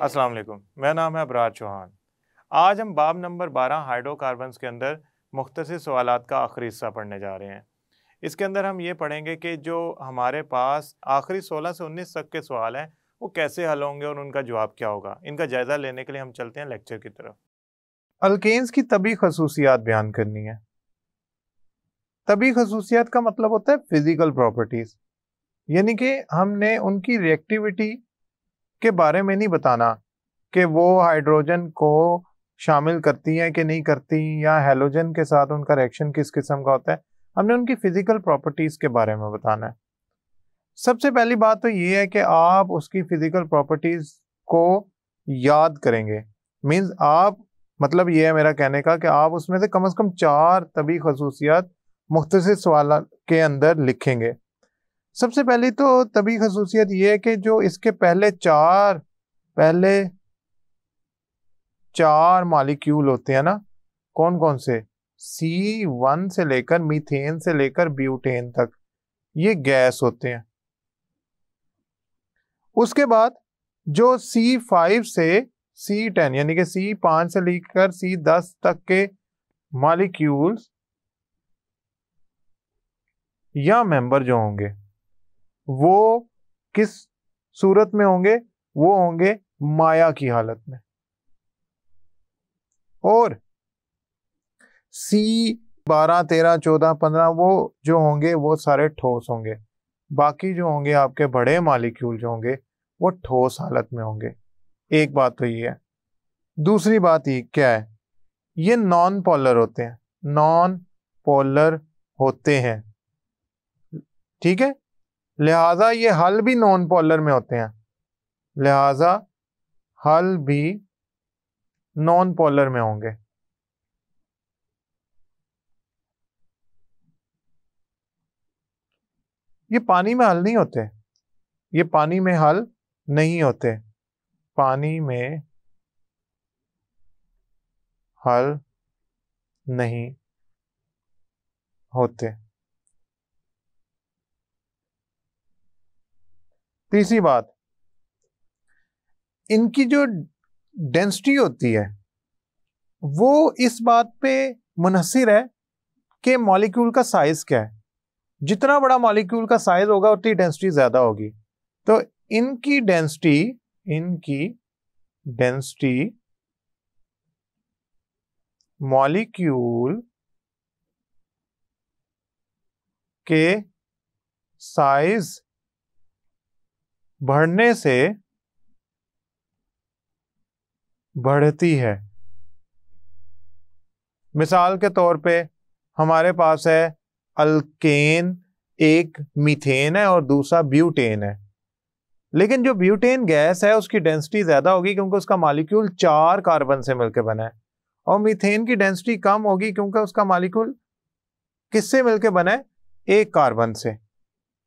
अस्सलाम वालेकुम, मेरा नाम है अबरार चौहान। आज हम बाब नंबर 12 हाइड्रोकार्बन्स के अंदर मुख्तसर सवालात का आखिरी हिस्सा पढ़ने जा रहे हैं। इसके अंदर हम ये पढ़ेंगे कि जो हमारे पास आखिरी 16 से 19 तक के सवाल हैं वो कैसे हल होंगे और उनका जवाब क्या होगा। इनका जायज़ा लेने के लिए हम चलते हैं लेक्चर की तरफ। अल्केन्स की तभी खसूसियात बयान करनी है। तभी खसूसियात का मतलब होता है फिजिकल प्रॉपर्टीज, यानी कि हमने उनकी रिएक्टिविटी के बारे में नहीं बताना कि वो हाइड्रोजन को शामिल करती हैं कि नहीं करती, या हेलोजन के साथ उनका रिएक्शन किस किस्म का होता है। हमने उनकी फिजिकल प्रॉपर्टीज के बारे में बताना है। सबसे पहली बात तो ये है कि आप उसकी फिजिकल प्रॉपर्टीज को याद करेंगे। मींस आप, मतलब ये है मेरा कहने का कि आप उसमें से कम 4 तभी खसूसियात मुख्तसर सवाल के अंदर लिखेंगे। सबसे पहली तो तभी खसूसियत ये है कि जो इसके पहले चार मॉलिक्यूल होते हैं ना, कौन कौन से, C1 से लेकर मीथेन से लेकर ब्यूटेन तक, ये गैस होते हैं। उसके बाद जो C5 से C10 यानी कि C5 से लेकर C10 तक के मॉलिक्यूल्स या मेंबर जो होंगे वो किस सूरत में होंगे, वो होंगे माया की हालत में। और C12, 13, 14, 15 वो जो होंगे वो सारे ठोस होंगे। बाकी जो होंगे आपके बड़े मॉलिक्यूल जो होंगे वो ठोस हालत में होंगे। एक बात तो ये है। दूसरी बात ये क्या है, ये नॉन पोलर होते हैं, नॉन पोलर होते हैं, ठीक है। लिहाजा ये हल भी नॉन पोलर में होते हैं, लिहाजा हल भी नॉन पोलर में होंगे। ये पानी में हल नहीं होते, ये पानी में हल नहीं होते, पानी में हल नहीं होते। तीसरी बात, इनकी जो डेंसिटी होती है वो इस बात पे मुनहसिर है कि मॉलिक्यूल का साइज क्या है। जितना बड़ा मॉलिक्यूल का साइज होगा उतनी डेंसिटी ज्यादा होगी। तो इनकी डेंसिटी मॉलिक्यूल के साइज बढ़ने से बढ़ती है। मिसाल के तौर पे हमारे पास है अल्केन, एक मीथेन है और दूसरा ब्यूटेन है। लेकिन जो ब्यूटेन गैस है उसकी डेंसिटी ज्यादा होगी क्योंकि उसका मॉलिक्यूल 4 कार्बन से मिलकर बना है, और मीथेन की डेंसिटी कम होगी क्योंकि उसका मॉलिक्यूल किससे मिलकर बना है, 1 कार्बन से।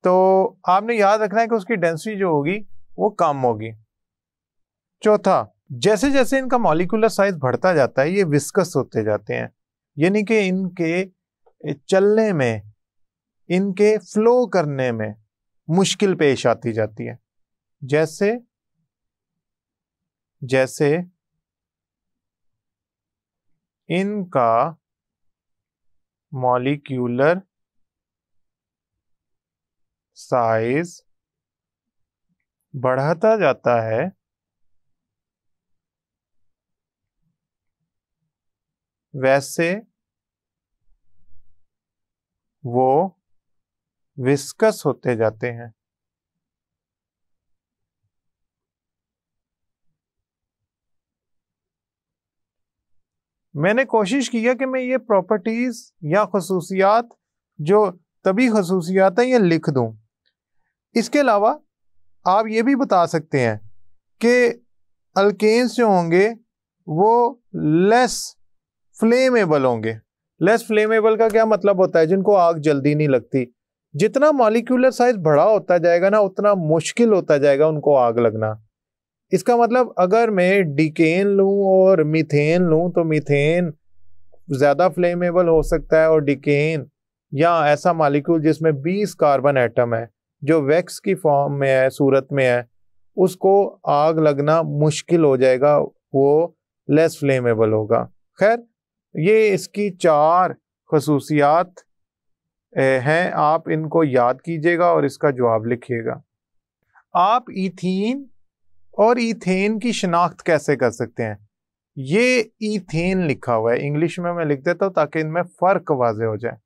तो आपने याद रखना है कि उसकी डेंसिटी जो होगी वो कम होगी। चौथा, जैसे जैसे इनका मॉलिक्यूलर साइज बढ़ता जाता है ये विस्कस होते जाते हैं, यानी कि इनके चलने में, इनके फ्लो करने में मुश्किल पेश आती जाती है। जैसे जैसे इनका मॉलिक्यूलर साइज बढ़ता जाता है वैसे वो विस्कस होते जाते हैं। मैंने कोशिश किया कि मैं ये प्रॉपर्टीज या खसूसियात जो तभी खसूसियात हैं ये लिख दूं। इसके अलावा आप ये भी बता सकते हैं कि अल्केन्स जो होंगे वो लेस फ्लेमेबल होंगे। लेस फ्लेमेबल का क्या मतलब होता है, जिनको आग जल्दी नहीं लगती। जितना मॉलिक्यूलर साइज बड़ा होता जाएगा ना उतना मुश्किल होता जाएगा उनको आग लगना। इसका मतलब अगर मैं डिकेन लूं और मीथेन लूं तो मीथेन ज्यादा फ्लेमेबल हो सकता है, और डिकेन या ऐसा मॉलिक्यूल जिसमें 20 कार्बन एटम है जो वैक्स की फॉर्म में है, सूरत में है, उसको आग लगना मुश्किल हो जाएगा, वो लेस फ्लेमेबल होगा। खैर, ये इसकी 4 खसूसियात हैं, आप इनको याद कीजिएगा और इसका जवाब लिखिएगा। आप ईथीन और ईथेन की शिनाख्त कैसे कर सकते हैं? ये ईथेन लिखा हुआ है, इंग्लिश में मैं लिख देता हूं ताकि इनमें फर्क वाजे हो जाए।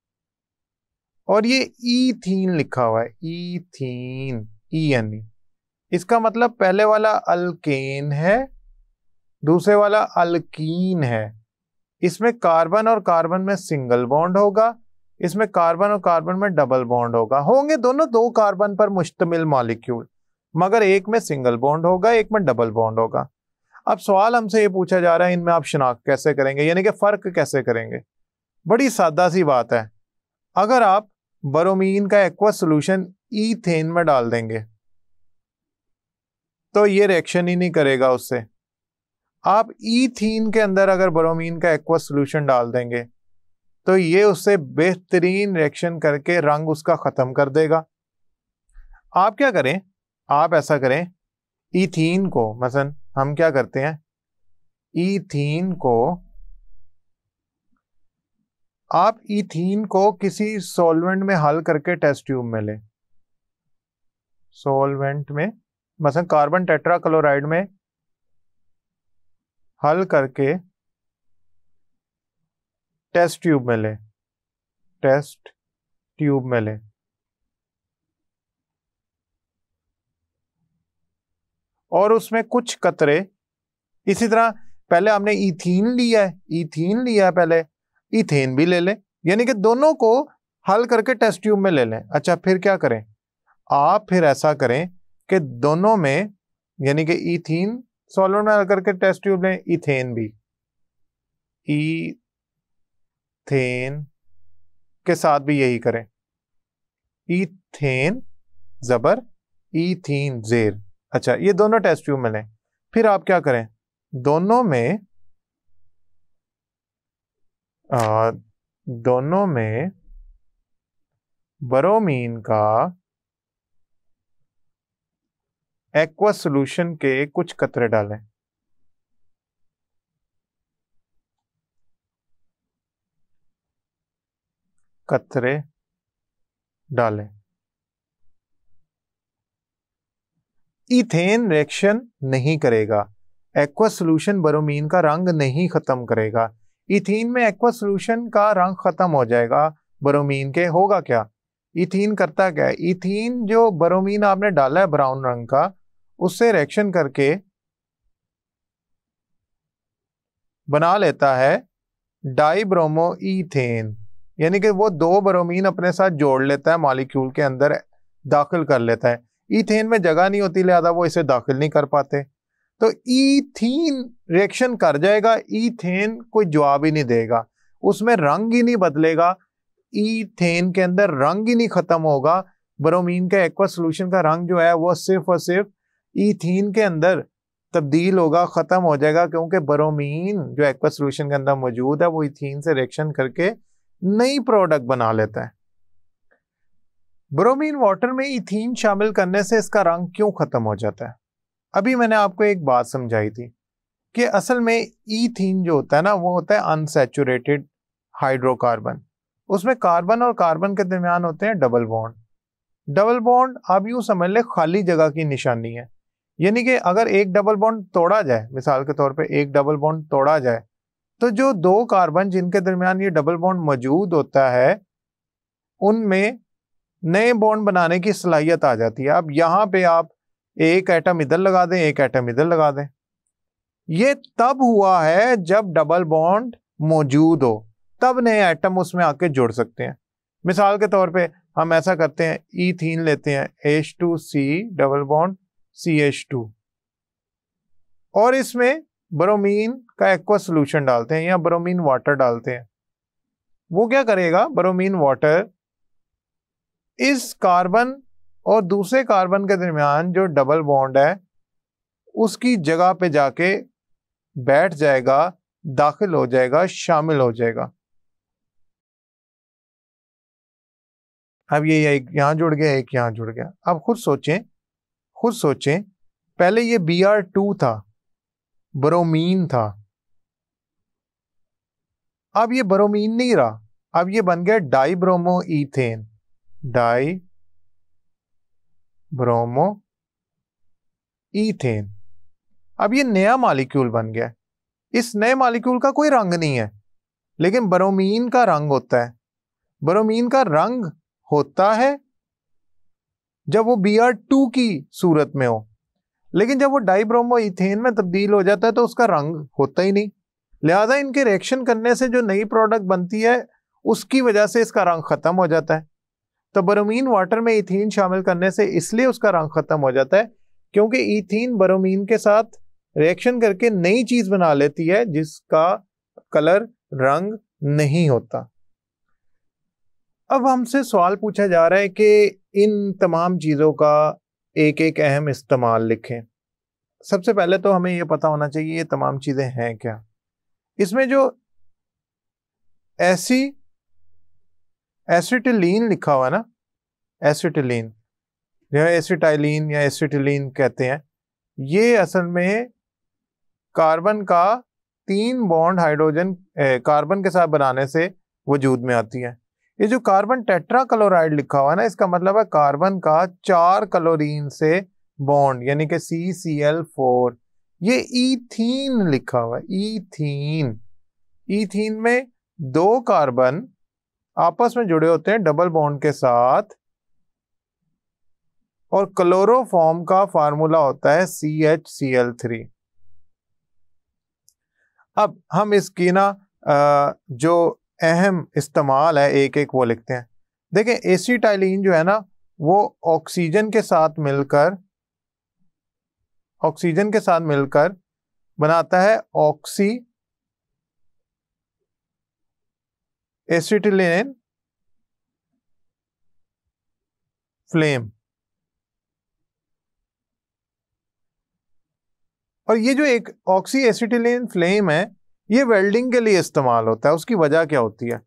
और ये ईथीन लिखा हुआ है, ईथीन, ई इसका मतलब पहले वाला अल्केन है, दूसरे वाला अल्कीन है। इसमें कार्बन और कार्बन में सिंगल बॉन्ड होगा, इसमें कार्बन और कार्बन में डबल बॉन्ड होगा। होंगे दोनों 2 कार्बन पर मुश्तमिल मॉलिक्यूल, मगर एक में सिंगल बॉन्ड होगा, एक में डबल बॉन्ड होगा। अब सवाल हमसे ये पूछा जा रहा है, इनमें आप शिनाख्त कैसे करेंगे, यानी कि फर्क कैसे करेंगे? बड़ी सादा सी बात है। अगर आप ब्रोमीन का एक्वस सॉल्यूशन ईथेन में डाल देंगे तो ये रिएक्शन ही नहीं करेगा उससे। आप ईथीन के अंदर अगर ब्रोमीन का एक्वस सॉल्यूशन डाल देंगे तो ये उससे बेहतरीन रिएक्शन करके रंग उसका खत्म कर देगा। आप क्या करें, आप ऐसा करें, ईथीन को मसलन हम क्या करते हैं, ईथीन को आप ईथीन को किसी सॉल्वेंट में हल करके टेस्ट ट्यूब में लें। सॉल्वेंट में मसलन कार्बन टेट्राक्लोराइड में हल करके टेस्ट ट्यूब में लें, टेस्ट ट्यूब में लें। और उसमें कुछ कतरे, इसी तरह पहले हमने ईथीन लिया है, ईथीन लिया है, पहले ईथेन भी ले लें, यानी कि दोनों को हल करके टेस्ट ट्यूब में ले लें। अच्छा, फिर क्या करें, आप फिर ऐसा करें कि दोनों में, यानी कि ईथीन सॉल्वेंट में हल करके टेस्ट ट्यूब लें, ईथेन भी, ईथेन के साथ भी यही करें, ईथेन जबर, ईथीन जेर। अच्छा, ये दोनों टेस्ट ट्यूब में लें। फिर आप क्या करें, दोनों में ब्रोमीन का एक्वस सॉल्यूशन के कुछ कतरे डालें। कतरे डालें। ईथेन रिएक्शन नहीं करेगा, एक्वस सॉल्यूशन ब्रोमीन का रंग नहीं खत्म करेगा। ईथीन में एक्वस सॉल्यूशन का रंग खत्म हो जाएगा ब्रोमीन के। होगा क्या, ईथीन करता क्या है, ईथीन जो ब्रोमीन आपने डाला है ब्राउन रंग का, उससे रिएक्शन करके बना लेता है डाइब्रोमो ईथेन, यानी कि वो 2 ब्रोमीन अपने साथ जोड़ लेता है, मॉलिक्यूल के अंदर दाखिल कर लेता है। ईथेन में जगह नहीं होती, लिहाजा वो इसे दाखिल नहीं कर पाते, तो ईथीन रिएक्शन कर जाएगा, ईथेन कोई जवाब ही नहीं देगा, उसमें रंग ही नहीं बदलेगा, ईथेन के अंदर रंग ही नहीं खत्म होगा। ब्रोमीन का एक्वस सॉल्यूशन का रंग जो है वो सिर्फ और सिर्फ ईथीन के अंदर तब्दील होगा, खत्म हो जाएगा, क्योंकि ब्रोमीन जो एक्वस सॉल्यूशन के अंदर मौजूद है वो ईथीन से रिएक्शन करके नई प्रोडक्ट बना लेता है। ब्रोमीन वाटर में ईथीन शामिल करने से इसका रंग क्यों खत्म हो जाता है? अभी मैंने आपको एक बात समझाई थी कि असल में ईथीन जो होता है ना, वो होता है अनसैचुरेटेड हाइड्रोकार्बन। उसमें कार्बन और कार्बन के दरमियान होते हैं डबल बॉन्ड। डबल बॉन्ड आप यूं समझ ले खाली जगह की निशानी है, यानी कि अगर एक डबल बॉन्ड तोड़ा जाए, मिसाल के तौर पे एक डबल बॉन्ड तोड़ा जाए, तो जो 2 कार्बन जिनके दरमियान ये डबल बॉन्ड मौजूद होता है, उनमें नए बॉन्ड बनाने की सलाहियत आ जाती है। अब यहां पे आप एक एटम इधर लगा दें, एक एटम इधर लगा दें, ये तब हुआ है जब डबल बॉन्ड मौजूद हो, तब नए एटम उसमें आके जुड़ सकते हैं। मिसाल के तौर पे हम ऐसा करते हैं, ईथीन लेते हैं, H2C डबल बॉन्ड CH2, और इसमें ब्रोमीन का एक्वस सॉल्यूशन डालते हैं या ब्रोमीन वाटर डालते हैं। वो क्या करेगा, ब्रोमीन वाटर इस कार्बन और दूसरे कार्बन के दरमियान जो डबल बॉन्ड है उसकी जगह पे जाके बैठ जाएगा, दाखिल हो जाएगा, शामिल हो जाएगा। अब ये एक यहां जुड़ गया, एक यहां जुड़ गया। अब खुद सोचें पहले ये Br2 था, ब्रोमीन था, अब ये ब्रोमीन नहीं रहा, अब ये बन गया डाइब्रोमो ईथेन, डाइब्रोमो ईथेन। अब ये नया मॉलिक्यूल बन गया। इस नए मॉलिक्यूल का कोई रंग नहीं है, लेकिन ब्रोमीन का रंग होता है। ब्रोमीन का रंग होता है जब वो Br2 की सूरत में हो, लेकिन जब वो डाइब्रोमो ईथेन में तब्दील हो जाता है तो उसका रंग होता ही नहीं। लिहाजा इनके रिएक्शन करने से जो नई प्रोडक्ट बनती है उसकी वजह से इसका रंग खत्म हो जाता है। तो ब्रोमीन वाटर में इथीन शामिल करने से इसलिए उसका रंग खत्म हो जाता है क्योंकि इथीन ब्रोमीन के साथ रिएक्शन करके नई चीज बना लेती है जिसका कलर रंग नहीं होता। अब हमसे सवाल पूछा जा रहा है कि इन तमाम चीजों का एक एक अहम इस्तेमाल लिखें। सबसे पहले तो हमें यह पता होना चाहिए ये तमाम चीजें हैं क्या। इसमें जो एसिटिलीन लिखा हुआ है ना, एसिटिलीन या एसिटाइलिन या एसिटिलीन कहते हैं, ये असल में कार्बन का 3 बॉन्ड हाइड्रोजन कार्बन के साथ बनाने से वजूद में आती है। ये जो कार्बन टेट्रा क्लोराइड लिखा हुआ है ना, इसका मतलब है कार्बन का 4 क्लोरीन से बॉन्ड यानी कि CCl4। ये ईथीन लिखा हुआ है, ईथीन। ईथीन में 2 कार्बन आपस में जुड़े होते हैं डबल बॉन्ड के साथ, और क्लोरोफॉर्म का फार्मूला होता है CHCl3। अब हम इसकी ना जो अहम इस्तेमाल है एक एक वो लिखते हैं। देखें, एसिटाइलिन जो है ना वो ऑक्सीजन के साथ मिलकर बनाता है ऑक्सी एसिटिलीन फ्लेम। और ये जो एक ऑक्सी एसिटिलीन फ्लेम है ये वेल्डिंग के लिए इस्तेमाल होता है। उसकी वजह क्या होती है?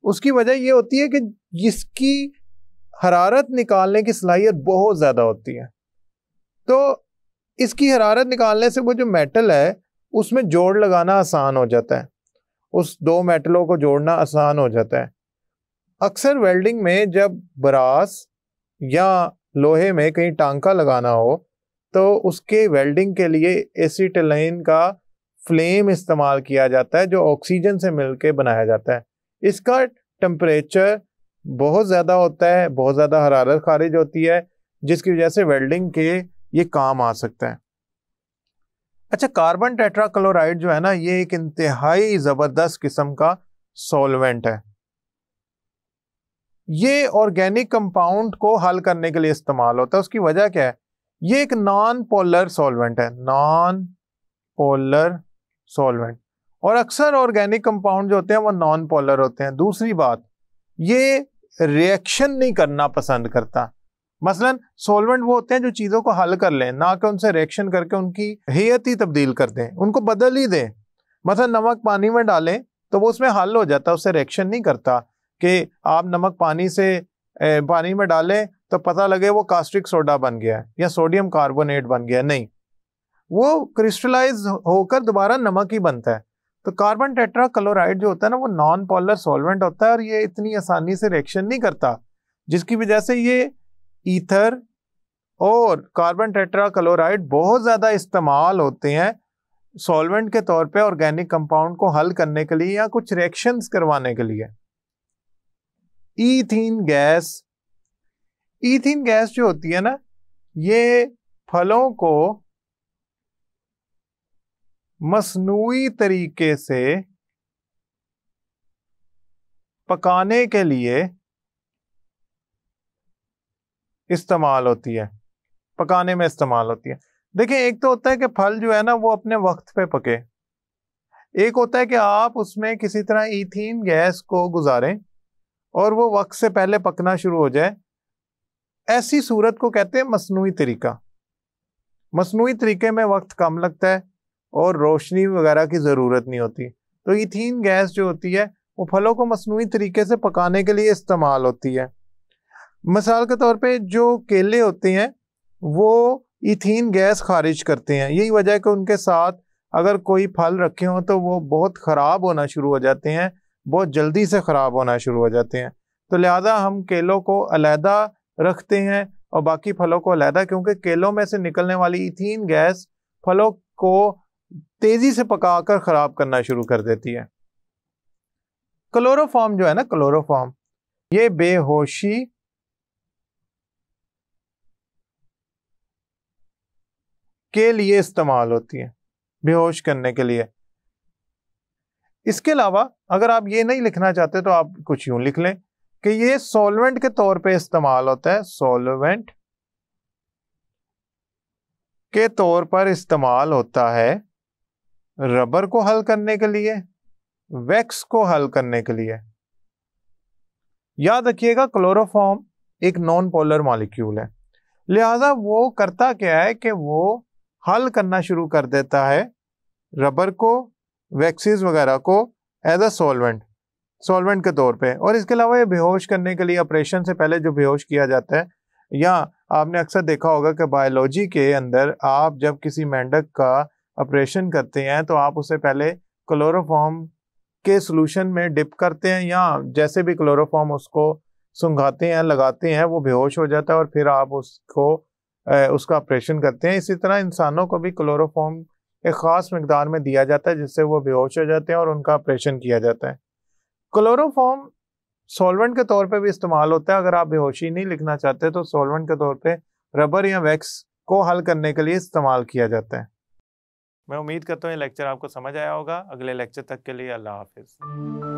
उसकी वजह ये होती है कि जिसकी हरारत निकालने की सलाहियत बहुत ज़्यादा होती है, तो इसकी हरारत निकालने से वो जो मेटल है उसमें जोड़ लगाना आसान हो जाता है, उस 2 मेटलों को जोड़ना आसान हो जाता है। अक्सर वेल्डिंग में जब ब्रास या लोहे में कहीं टांका लगाना हो तो उसके वेल्डिंग के लिए एसिटिलीन का फ्लेम इस्तेमाल किया जाता है जो ऑक्सीजन से मिलकर बनाया जाता है। इसका टेम्परेचर बहुत ज़्यादा होता है, बहुत ज़्यादा हरारत खारिज होती है, जिसकी वजह से वेल्डिंग के ये काम आ सकता है। अच्छा, कार्बन टेट्राक्लोराइड जो है ना ये एक इंतहाई ज़बरदस्त किस्म का सॉल्वेंट है। ये ऑर्गेनिक कंपाउंड को हल करने के लिए इस्तेमाल होता है। उसकी वजह क्या है? ये एक नॉन पोलर सॉल्वेंट है, नॉन पोलर सॉल्वेंट। और अक्सर ऑर्गेनिक कंपाउंड जो होते हैं वो नॉन पोलर होते हैं। दूसरी बात, ये रिएक्शन नहीं करना पसंद करता। मसलन सॉल्वेंट वो होते हैं जो चीज़ों को हल कर लें, ना कि उनसे रिएक्शन करके उनकी हैयत ही तब्दील कर दें, उनको बदल ही दें। मसलन नमक पानी में डालें तो वो उसमें हल हो जाता है, उससे रिएक्शन नहीं करता। कि आप नमक पानी में डालें तो पता लगे वो कास्टिक सोडा बन गया है या सोडियम कार्बोनेट बन गया है, नहीं, वो क्रिस्टलाइज होकर दोबारा नमक ही बनता है। तो कार्बन टेट्राक्लोराइड जो होता है ना वो नॉन पोलर सॉल्वेंट होता है और ये इतनी आसानी से रिएक्शन नहीं करता, जिसकी वजह से ये ईथर और कार्बन टेट्राक्लोराइड बहुत ज़्यादा इस्तेमाल होते हैं सॉल्वेंट के तौर पे ऑर्गेनिक कंपाउंड को हल करने के लिए या कुछ रिएक्शंस करवाने के लिए। ईथीन गैस जो होती है ना ये फलों को मसनूई तरीके से पकाने के लिए इस्तेमाल होती है, पकाने में इस्तेमाल होती है। देखिए, एक तो होता है कि फल जो है ना वो अपने वक्त पे पके, एक होता है कि आप उसमें किसी तरह ईथीन गैस को गुजारें और वो वक्त से पहले पकना शुरू हो जाए। ऐसी सूरत को कहते हैं मसनूई तरीका। मसनूई तरीके में वक्त कम लगता है और रोशनी वगैरह की ज़रूरत नहीं होती। तो ईथीन गैस जो होती है वो फलों को मसनूई तरीके से पकाने के लिए इस्तेमाल होती है। मिसाल के तौर पे जो केले होते हैं वो इथीन गैस खारिज करते हैं। यही वजह है कि उनके साथ अगर कोई फल रखे हों तो वो बहुत ख़राब होना शुरू हो जाते हैं, बहुत जल्दी से ख़राब होना शुरू हो जाते हैं। तो लिहाजा हम केलों को अलहदा रखते हैं और बाकी फलों को अलहदा, क्योंकि केलों में से निकलने वाली इथीन गैस फलों को तेजी से पकाकर ख़राब करना शुरू कर देती है। क्लोरोफॉर्म जो है ना, क्लोरोफॉर्म, ये बेहोशी के लिए इस्तेमाल होती है, बेहोश करने के लिए। इसके अलावा अगर आप ये नहीं लिखना चाहते तो आप कुछ यूं लिख लें कि ये सॉल्वेंट के तौर पे इस्तेमाल होता है, सॉल्वेंट के तौर पर इस्तेमाल होता है रबर को हल करने के लिए, वैक्स को हल करने के लिए। याद रखिएगा क्लोरोफॉर्म एक नॉन पोलर मॉलिक्यूल है, लिहाजा वो करता क्या है कि वो हल करना शुरू कर देता है रबर को, वैक्सीज वगैरह को एज अ सॉल्वेंट के तौर पे। और इसके अलावा ये बेहोश करने के लिए ऑपरेशन से पहले जो बेहोश किया जाता है, या आपने अक्सर देखा होगा कि बायोलॉजी के अंदर आप जब किसी मेंढक का ऑपरेशन करते हैं तो आप उसे पहले क्लोरोफॉर्म के सॉल्यूशन में डिप करते हैं, या जैसे भी क्लोरोफॉर्म उसको सुंघाते हैं, लगाते हैं, वो बेहोश हो जाता है और फिर आप उसका ऑपरेशन करते हैं। इसी तरह इंसानों को भी क्लोरोफॉर्म एक ख़ास मिकदार में दिया जाता है जिससे वो बेहोश हो जाते हैं और उनका ऑपरेशन किया जाता है। क्लोरोफॉर्म सॉल्वेंट के तौर पे भी इस्तेमाल होता है। अगर आप बेहोशी नहीं लिखना चाहते तो सॉल्वेंट के तौर पे रबर या वैक्स को हल करने के लिए इस्तेमाल किया जाता है। मैं उम्मीद करता हूँ ये लेक्चर आपको समझ आया होगा। अगले लेक्चर तक के लिए अल्लाह हाफिज़।